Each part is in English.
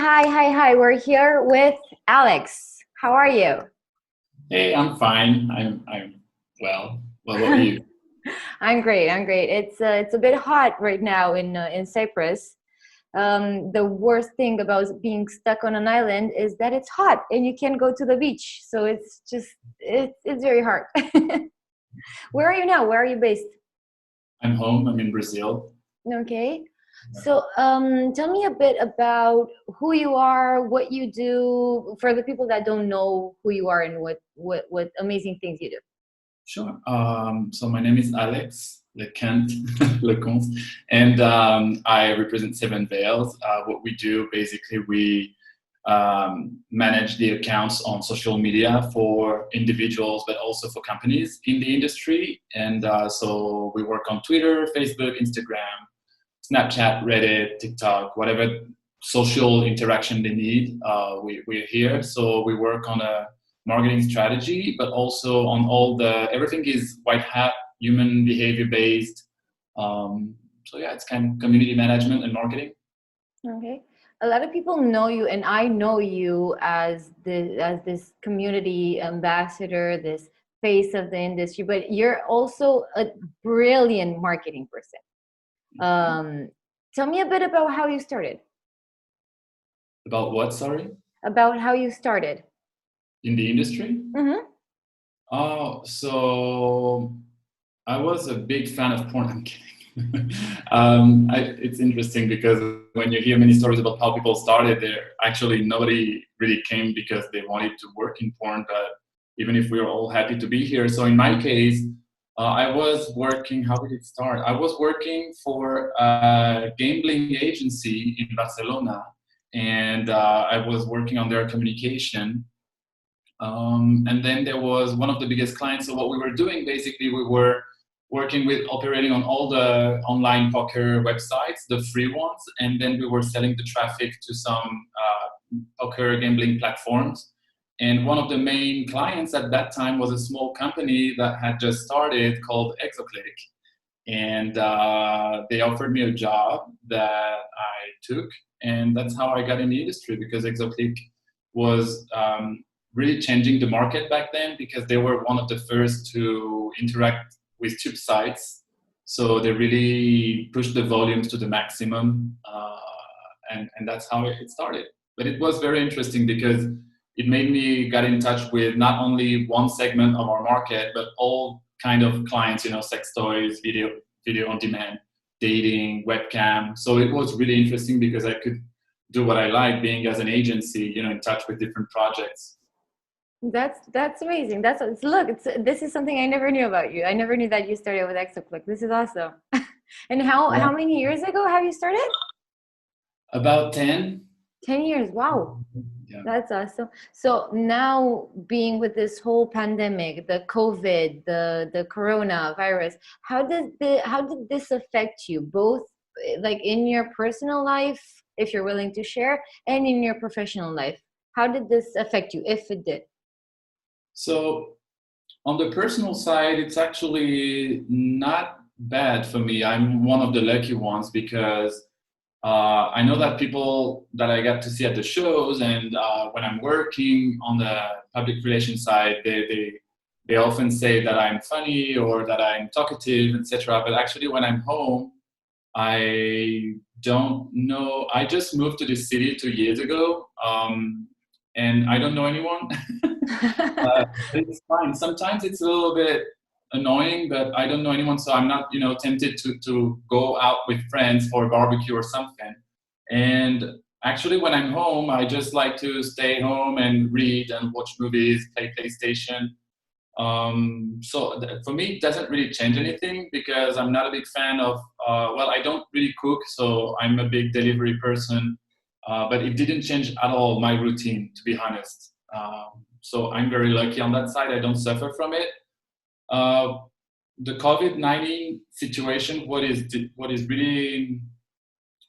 Hi. We're here with Alex. How are you? Hey, I'm fine. I'm well. What about you? I'm great. It's a bit hot right now in Cyprus. The worst thing about being stuck on an island is that it's hot and you can't go to the beach. So it's very hard. Where are you now? Where are you based? I'm home. I'm in Brazil. Okay. So tell me a bit about who you are, what you do, for the people that don't know who you are and what amazing things you do. Sure. So my name is Alex Lecomte, Lecomte, and I represent 7Veils. What we do, basically, we manage the accounts on social media for individuals, but also for companies in the industry. And so we work on Twitter, Facebook, Instagram, Snapchat, Reddit, TikTok, whatever social interaction they need, we're here. So we work on a marketing strategy, but also on everything is white hat, human behavior based. So yeah, it's kind of community management and marketing. Okay. A lot of people know you, and I know you as this community ambassador, this face of the industry, but you're also a brilliant marketing person. Um, Tell me a bit about how you started. About what, sorry? About how you started. In the industry? Mm-hmm. Oh, so I was a big fan of porn. I'm kidding. It's interesting because when you hear many stories about how people started, there actually nobody really came because they wanted to work in porn. But even if we are all happy to be here, so in my case, I was working. How did it start? I was working for a gambling agency in Barcelona, and I was working on their communication. And then there was one of the biggest clients. So what we were doing, basically, we were working with operating on all the online poker websites, the free ones, and then we were selling the traffic to some poker gambling platforms. And one of the main clients at that time was a small company that had just started called Exoclick. And they offered me a job that I took. And that's how I got in the industry, because Exoclick was really changing the market back then, because they were one of the first to interact with tube sites. So they really pushed the volumes to the maximum. And that's how it started. But it was very interesting because it made me get in touch with not only one segment of our market, but all kind of clients, sex toys, video on demand, dating, webcam. So it was really interesting because I could do what I like, being as an agency, in touch with different projects. That's amazing. This is something I never knew about you. I never knew that you started with Exoclick. This is awesome. And Yeah. how many years ago have you started? About 10. 10 years. Wow. Yeah. That's awesome. So now being with this whole pandemic, the COVID, the coronavirus, how did this affect you both, like in your personal life, if you're willing to share, and in your professional life? How did this affect you, if it did? So on the personal side, it's actually not bad for me. I'm one of the lucky ones because I know that people that I get to see at the shows and when I'm working on the public relations side, they often say that I'm funny or that I'm talkative, etc. But actually, when I'm home, I don't know. I just moved to this city 2 years ago, and I don't know anyone. But it's fine. Sometimes it's a little bit annoying, but I don't know anyone, so I'm not, tempted to go out with friends for a barbecue or something. And actually, when I'm home, I just like to stay home and read and watch movies, play PlayStation. For me, it doesn't really change anything because I'm not a big fan of, I don't really cook, so I'm a big delivery person. But it didn't change at all my routine, to be honest. So I'm very lucky on that side. I don't suffer from it. Uh, the COVID-19 situation, what is really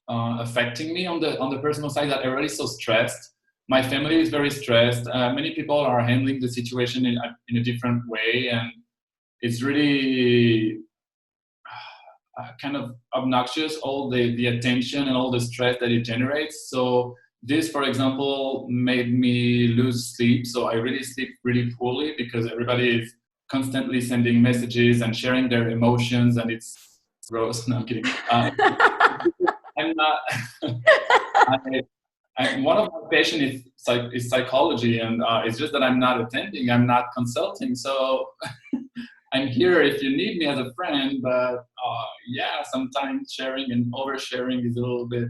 affecting me on the personal side, that I'm already so stressed. My family is very stressed. Many people are handling the situation in a different way, and it's really kind of obnoxious, all the attention and all the stress that it generates. So this, for example, made me lose sleep. So I really sleep really poorly because everybody is constantly sending messages and sharing their emotions, and it's gross. No, I'm kidding. I'm not. I, one of my passion is psychology, and it's just that I'm not attending. I'm not consulting. So I'm here if you need me as a friend. But yeah, sometimes sharing and oversharing is a little bit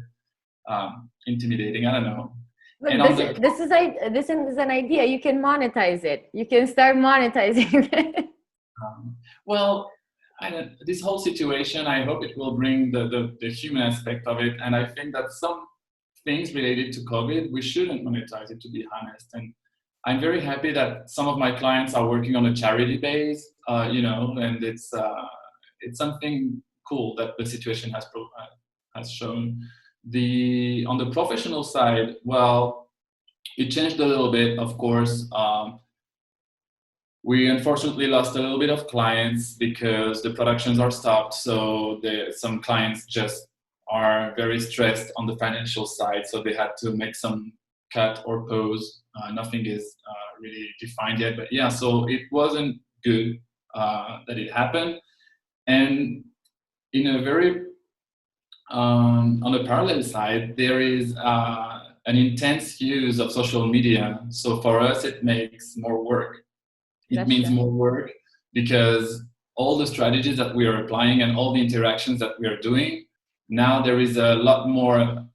intimidating. I don't know. Look, And on the this is an idea. You can monetize it. You can start monetizing it. well, this whole situation, I hope it will bring the human aspect of it. And I think that some things related to COVID, we shouldn't monetize it, to be honest. And I'm very happy that some of my clients are working on a charity base, and it's something cool that the situation has shown. On the professional side, well, it changed a little bit, of course. We unfortunately lost a little bit of clients because the productions are stopped. So some clients just are very stressed on the financial side. So they had to make some cut or pause. Nothing is really defined yet. But yeah, so it wasn't good that it happened. And in a very, on the parallel side, there is an intense use of social media. So for us, it makes more work. It means more work because all the strategies that we are applying and all the interactions that we are doing, now there is a lot more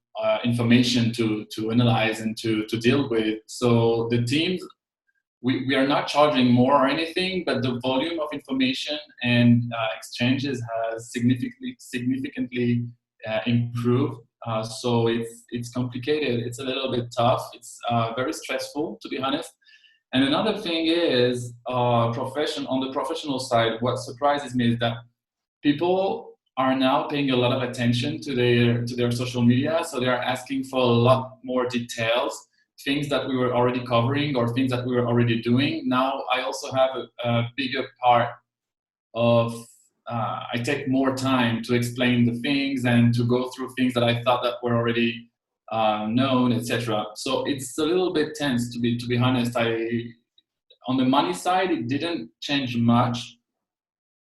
information to analyze and to deal with. So the teams, we are not charging more or anything, but the volume of information and exchanges has significantly improved. So it's complicated. It's a little bit tough. It's very stressful, to be honest. And another thing is, on the professional side, what surprises me is that people are now paying a lot of attention to their social media. So they are asking for a lot more details, things that we were already covering or things that we were already doing. Now I also have a bigger part of, I take more time to explain the things and to go through things that I thought that were already known, etc. So it's a little bit tense, to be honest. On the money side, it didn't change much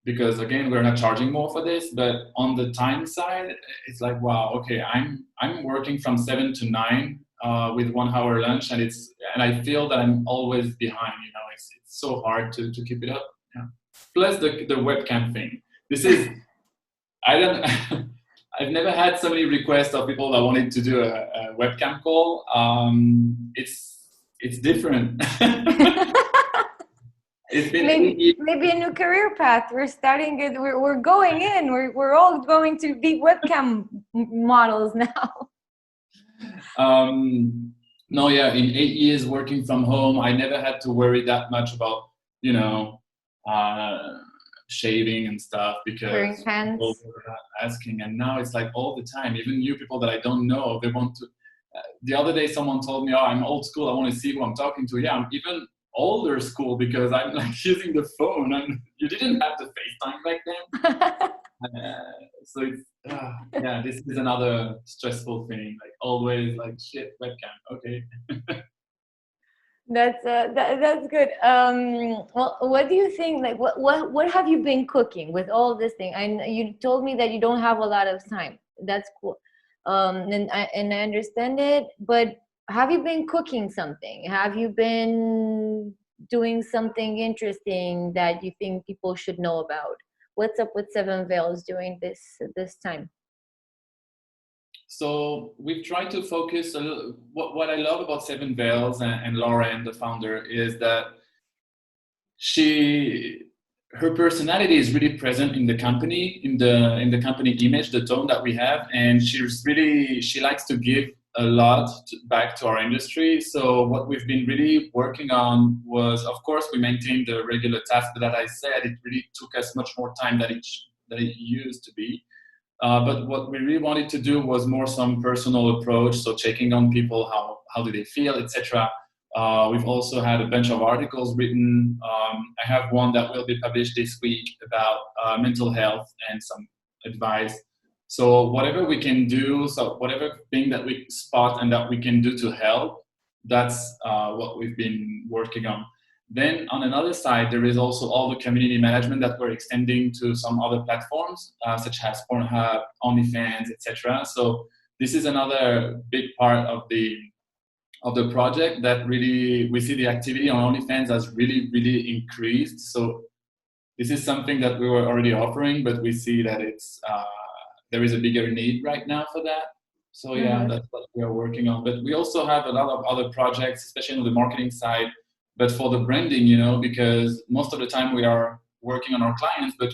because again, we're not charging more for this. But on the time side, it's like, wow, okay, I'm working from 7 to 9 with 1 hour lunch, and I feel that I'm always behind. It's so hard to keep it up. Yeah. Plus the webcam thing. This is I don't. I've never had so many requests of people that wanted to do a webcam call. It's different. It's been maybe a new career path. We're starting it. We're going in. We're all going to be webcam models now. No, yeah. In 8 years working from home, I never had to worry that much about shaving and stuff because people were not asking. And now it's like all the time. Even new people that I don't know, they want to. The other day, someone told me, "Oh, I'm old school. I want to see who I'm talking to." Yeah, I'm even older school because I'm like using the phone, and you didn't have the FaceTime back then. So it's yeah, this is another stressful thing. Like always, like shit, webcam. Okay. That's good. Well, what do you think? Like, what have you been cooking with all this thing? And you told me that you don't have a lot of time. That's cool. And I understand it. But have you been cooking something? Have you been doing something interesting that you think people should know about? What's up with 7Veils during this time? So we've tried to focus a little. What I love about 7Veils and Lauren, the founder, is that her personality is really present in the company, in the company image, the tone that we have, and she likes to give a lot back to our industry. So what we've been really working on was, of course, we maintained the regular tasks, but that I said it really took us much more time than it used to be. But what we really wanted to do was more some personal approach, so checking on people, how do they feel, etc. We've also had a bunch of articles written. I have one that will be published this week about mental health and some advice. So whatever we can do, so whatever thing that we spot and that we can do to help, that's what we've been working on. Then on another side, there is also all the community management that we're extending to some other platforms, such as Pornhub, OnlyFans, etc. So this is another big part of the project that really we see the activity on OnlyFans has really increased. So this is something that we were already offering, but we see that it's there is a bigger need right now for that. So yeah, that's what we are working on. But we also have a lot of other projects, especially on the marketing side, but for the branding, because most of the time we are working on our clients, but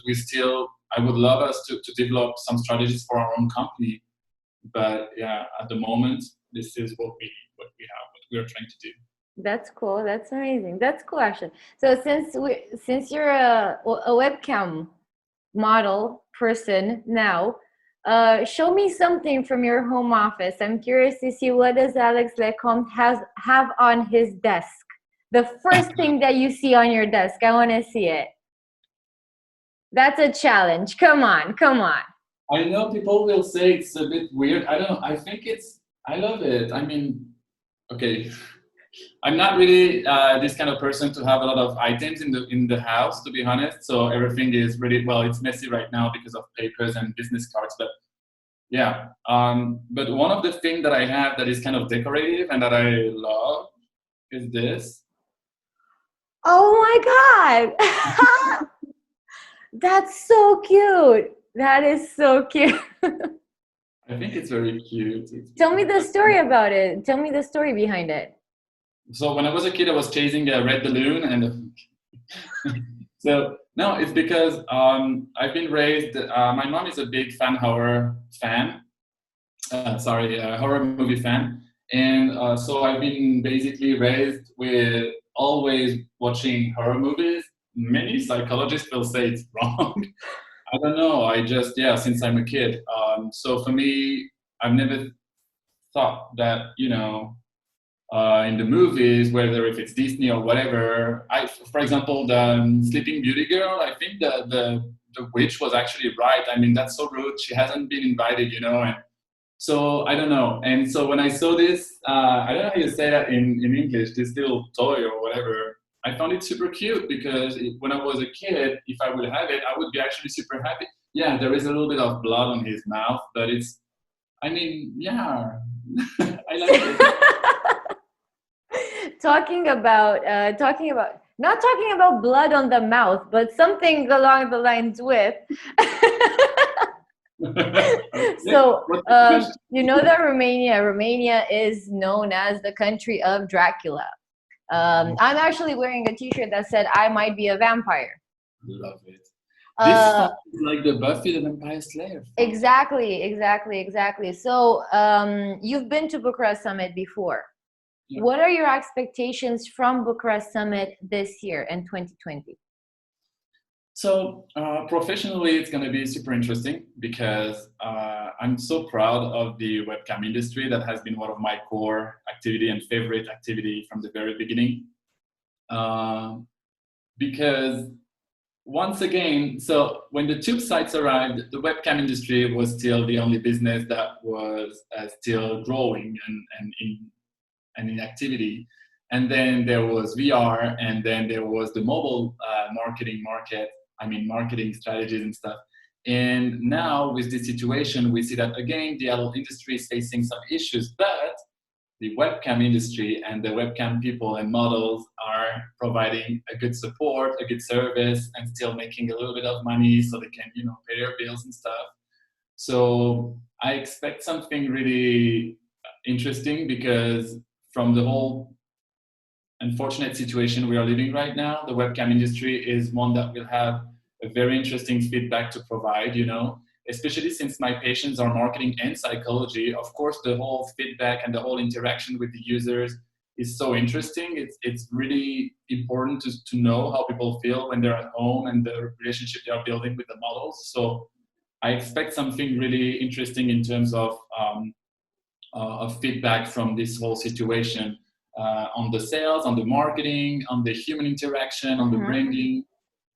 I would love us to develop some strategies for our own company. But yeah, at the moment, this is what we have, what we are trying to do. That's cool. That's amazing. That's cool, actually. So since you're a webcam model person now, show me something from your home office. I'm curious to see, what does Alex Lecomte have on his desk? The first thing that you see on your desk, I want to see it. That's a challenge. Come on. I know people will say it's a bit weird. I don't know. I love it. I mean, okay. I'm not really this kind of person to have a lot of items in the house, to be honest. So everything is really, well, it's messy right now because of papers and business cards. But yeah, but one of the things that I have that is kind of decorative and that I love is this. Oh my God. That's so cute. That is so cute. I think it's very cute. Tell me the story about it. Tell me the story behind it. So when I was a kid, I was chasing a red balloon, and so no, it's because I've been raised. My mom is a big horror movie fan, and so I've been basically raised with always watching horror movies. Many psychologists will say it's wrong. I don't know. I just since I'm a kid. So for me, I've never thought that in the movies, whether if it's Disney or whatever. For example, the Sleeping Beauty girl, I think the witch was actually right. I mean, that's so rude. She hasn't been invited, and so I don't know. And so when I saw this, I don't know how you say that in English, this little toy or whatever, I found it super cute because when I was a kid, if I would have it, I would be actually super happy. Yeah, there is a little bit of blood on his mouth, but I like it. talking about not talking about blood on the mouth, but something along the lines with so you know that Romania is known as the country of Dracula. I'm actually wearing a t-shirt that said I might be a vampire. Love it. This is like the Buffy the Vampire Slayer. Exactly. So you've been to Bucharest Summit before. Yeah. What are your expectations from Bucharest Summit this year in 2020? So professionally, it's going to be super interesting because I'm so proud of the webcam industry. That has been one of my core activity and favorite activity from the very beginning. Because once again, so when the tube sites arrived, the webcam industry was still the only business that was still growing and in activity. And then there was VR, and then there was the mobile marketing strategies and stuff. And now with this situation, we see that again, the adult industry is facing some issues, but the webcam industry and the webcam people and models are providing a good support, a good service, and still making a little bit of money so they can, pay their bills and stuff. So I expect something really interesting because from the whole unfortunate situation we are living right now, the webcam industry is one that will have a very interesting feedback to provide, especially since my patients are marketing and psychology. Of course, the whole feedback and the whole interaction with the users is so interesting. It's really important to know how people feel when they're at home and the relationship they are building with the models. So I expect something really interesting in terms of feedback from this whole situation on the sales, on the marketing, on the human interaction, on the branding.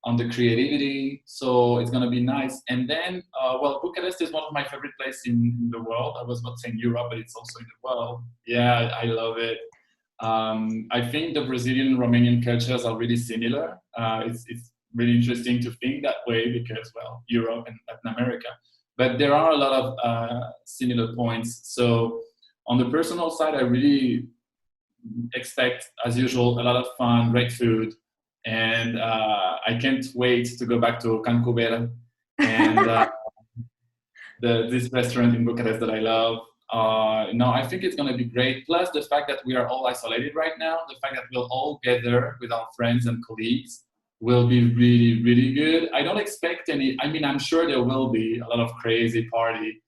on the creativity. So it's gonna be nice. And then, well, Bucharest is one of my favorite places in the world. I was about saying Europe, but it's also in the world. Yeah, I love it. I think the Brazilian and Romanian cultures are really similar. It's really interesting to think that way because, well, Europe and Latin America. But there are a lot of similar points. So on the personal side, I really expect, as usual, a lot of fun, great food, and I can't wait to go back to Cancubera and this restaurant in Bucharest that I love. No, I think it's going to be great. Plus the fact that we are all isolated right now, the fact that we'll all gather with our friends and colleagues will be really, really good. I don't expect any, I mean, I'm sure there will be a lot of crazy party,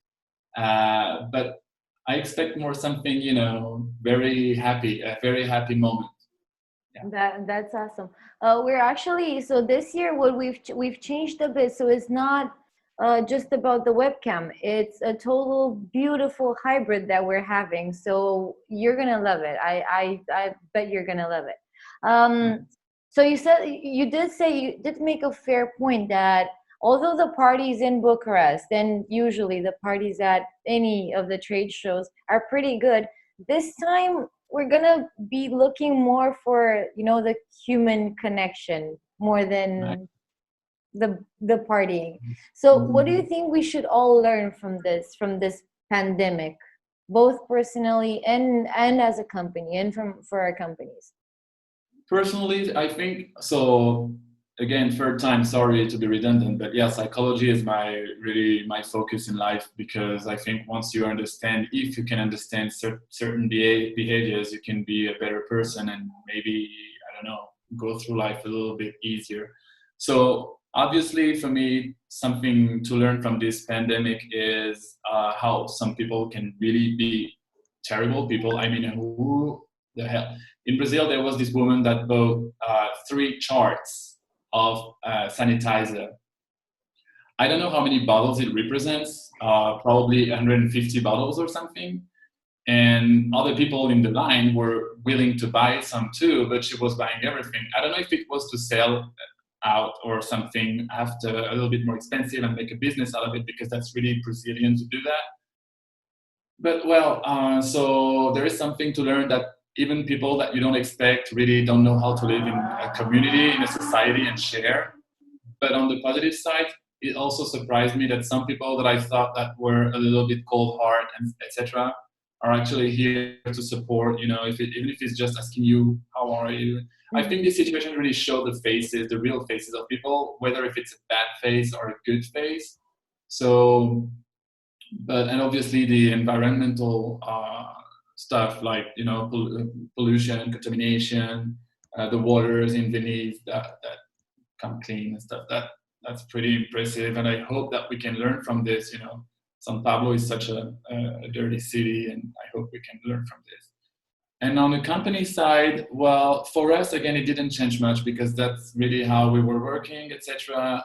but I expect more something, you know, very happy, a very happy moment. Yeah. That's awesome. We're actually, so this year what we've changed a bit. So it's not just about the webcam. It's a total beautiful hybrid that we're having. So you're gonna love it. I bet you're gonna love it. So you did say, you did make a fair point that although the parties in Bucharest and usually the parties at any of the trade shows are pretty good, this time we're gonna be looking more for, you know, the human connection more Right. than the partying. So what do you think we should all learn from this pandemic, both personally and as a company and for our companies? Personally, I think so. Again, third time, sorry to be redundant, but yeah, psychology is my focus in life because I think once you understand, if you can understand certain behaviors, you can be a better person and maybe, I don't know, go through life a little bit easier. So obviously, for me, something to learn from this pandemic is how some people can really be terrible people. I mean, who the hell? In Brazil, there was this woman that bought 3 charts of sanitizer. I don't know how many bottles it represents, probably 150 bottles or something. And other people in the line were willing to buy some too, but she was buying everything. I don't know if it was to sell out or something after a little bit more expensive and make a business out of it because that's really Brazilian to do that. But well, so there is something to learn that even people that you don't expect really don't know how to live in a community, in a society and share. But on the positive side, it also surprised me that some people that I thought that were a little bit cold heart and etc. are actually here to support. You know, even if it's just asking you how are you. I think this situation really showed the faces, the real faces of people, whether if it's a bad face or a good face. So but and obviously the environmental stuff like pollution, contamination, the waters in Venice that come clean and stuff. That's pretty impressive, and I hope that we can learn from this. You know, São Paulo is such a dirty city, and I hope we can learn from this. And on the company side, well, for us again, it didn't change much because that's really how we were working, etc.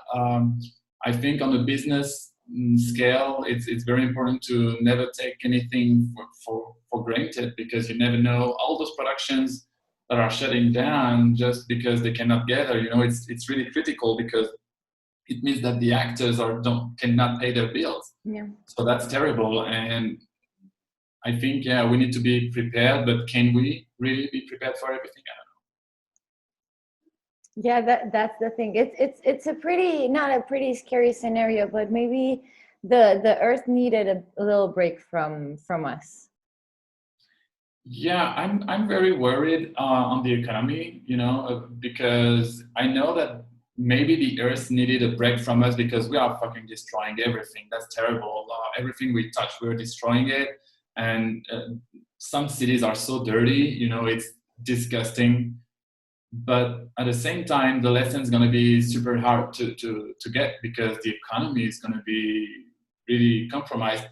I think on the business scale, it's very important to never take anything for granted because you never know all those productions that are shutting down just because they cannot gather. You know, it's really critical because it means that the actors cannot pay their bills. Yeah. So that's terrible. And I think, yeah, we need to be prepared, but can we really be prepared for everything? I Yeah, that's the thing. It's a pretty, not a pretty scary scenario, but maybe the earth needed a little break from us. Yeah, I'm very worried on the economy, because I know that maybe the earth needed a break from us because we are fucking destroying everything. That's terrible. Everything we touch, we're destroying it. And some cities are so dirty, it's disgusting. But at the same time, the lesson is going to be super hard to get because the economy is going to be really compromised.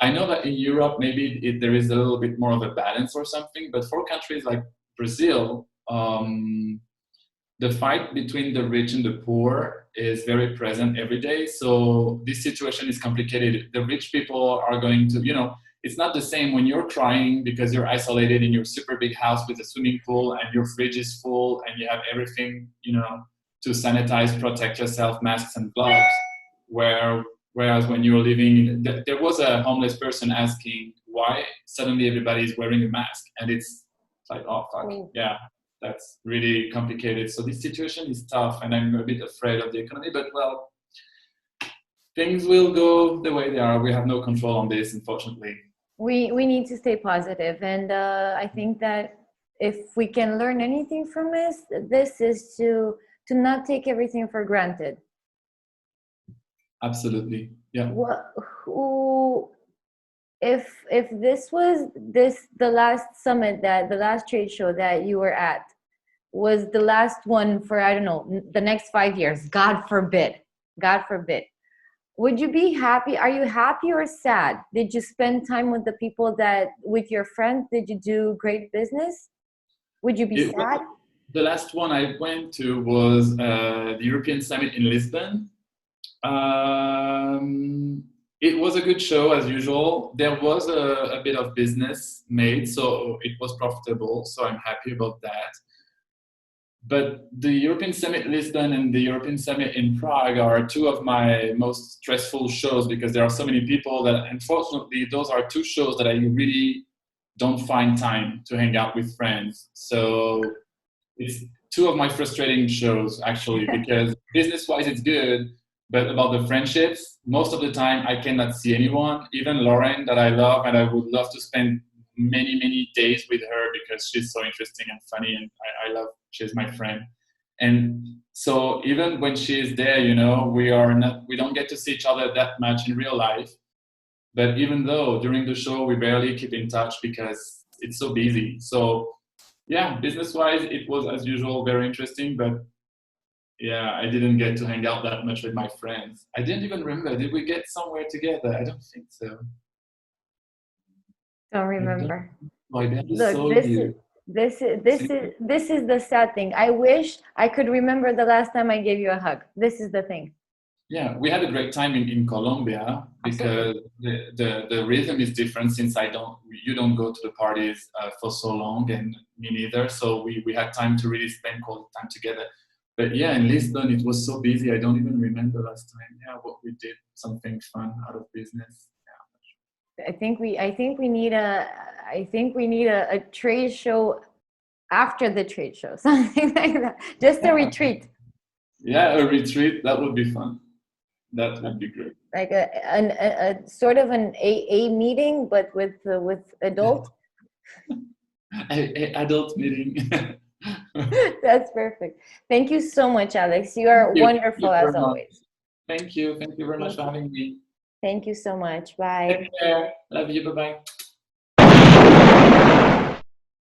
I know that in Europe, maybe there is a little bit more of a balance or something, but for countries like Brazil, the fight between the rich and the poor is very present every day. So this situation is complicated. The rich people are going to, it's not the same when you're crying because you're isolated in your super big house with a swimming pool and your fridge is full and you have everything, to sanitize, protect yourself, masks and gloves. Whereas when you're living, there was a homeless person asking why suddenly everybody is wearing a mask, and it's like, oh fuck, yeah, that's really complicated. So this situation is tough, and I'm a bit afraid of the economy, but well, things will go the way they are. We have no control on this, unfortunately. We need to stay positive, and I think that if we can learn anything from this is to not take everything for granted. Absolutely, yeah. If this was the last summit, that the last trade show that you were at was the last one for, I don't know, the next 5 years, God forbid, would you be happy? Are you happy or sad? Did you spend time with the people with your friends? Did you do great business? Would you be sad? The last one I went to was the European Summit in Lisbon. It was a good show as usual. There was a bit of business made, so it was profitable. So I'm happy about that. But the European Summit Lisbon and the European Summit in Prague are two of my most stressful shows, because there are so many people that, unfortunately, those are two shows that I really don't find time to hang out with friends. So it's two of my frustrating shows, actually, because business-wise it's good, but about the friendships, most of the time I cannot see anyone, even Lauren, that I love, and I would love to spend many, many days with her because she's so interesting and funny, and I love, she's my friend. And so even when she is there, you know, we don't get to see each other that much in real life. But even though during the show we barely keep in touch because it's so busy. So yeah, business-wise, it was as usual very interesting, but yeah, I didn't get to hang out that much with my friends. I didn't even remember. Did we get somewhere together? I don't think so. Don't remember. Look, this is the sad thing. I wish I could remember the last time I gave you a hug. This is the thing. Yeah, we had a great time in Colombia, because the rhythm is different, since you don't go to the parties for so long, and me neither. So we had time to really spend quality time together. But yeah, in Lisbon, it was so busy. I don't even remember last time. Yeah, what we did, something fun out of business. Yeah. I think we need a trade show after the trade show, something like that. Just a retreat. Yeah, a retreat, that would be fun. That would be great. Like a sort of an AA meeting, but with adult. a adult meeting. That's perfect. Thank you so much, Alex. You are wonderful as always. Thank you. Thank you very much for having me. Thank you so much. Bye. Take care. Love you. Bye-bye.